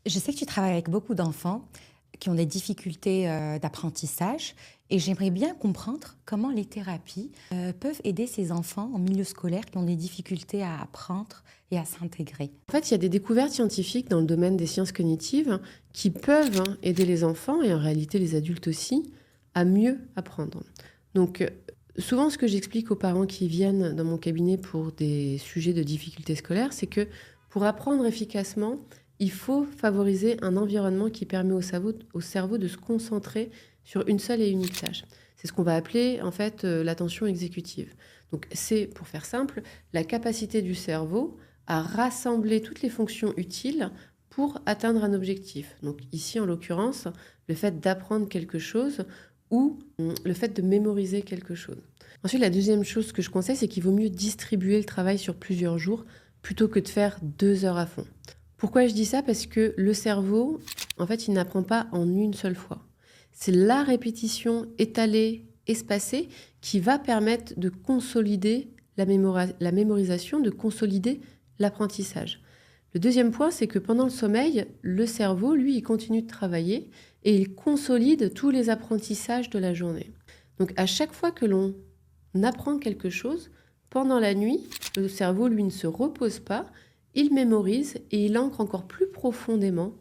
Je sais que tu travailles avec beaucoup d'enfants qui ont des difficultés d'apprentissage et j'aimerais bien comprendre comment les thérapies peuvent aider ces enfants en milieu scolaire qui ont des difficultés à apprendre et à s'intégrer. En fait, il y a des découvertes scientifiques dans le domaine des sciences cognitives qui peuvent aider les enfants, et en réalité les adultes aussi, à mieux apprendre. Donc, souvent, ce que j'explique aux parents qui viennent dans mon cabinet pour des sujets de difficultés scolaires, c'est que pour apprendre efficacement, il faut favoriser un environnement qui permet au cerveau de se concentrer sur une seule et unique tâche. C'est ce qu'on va appeler en fait l'attention exécutive. Donc c'est, pour faire simple, la capacité du cerveau à rassembler toutes les fonctions utiles pour atteindre un objectif. Donc ici, en l'occurrence, le fait d'apprendre quelque chose ou le fait de mémoriser quelque chose. Ensuite, la deuxième chose que je conseille, c'est qu'il vaut mieux distribuer le travail sur plusieurs jours plutôt que de faire 2 heures à fond. Pourquoi je dis ça? Parce que le cerveau, en fait, il n'apprend pas en une seule fois. C'est la répétition étalée, espacée, qui va permettre de consolider la mémorisation, de consolider l'apprentissage. Le deuxième point, c'est que pendant le sommeil, le cerveau, lui, il continue de travailler et il consolide tous les apprentissages de la journée. Donc à chaque fois que l'on apprend quelque chose, pendant la nuit, le cerveau, lui, ne se repose pas, il mémorise et il ancre encore plus profondément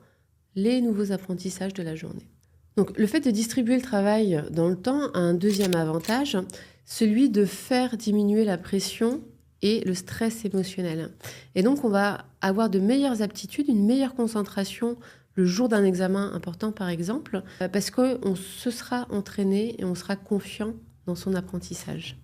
les nouveaux apprentissages de la journée. Donc le fait de distribuer le travail dans le temps a un deuxième avantage, celui de faire diminuer la pression et le stress émotionnel. Et donc on va avoir de meilleures aptitudes, une meilleure concentration le jour d'un examen important par exemple, parce qu'on se sera entraîné et on sera confiant dans son apprentissage.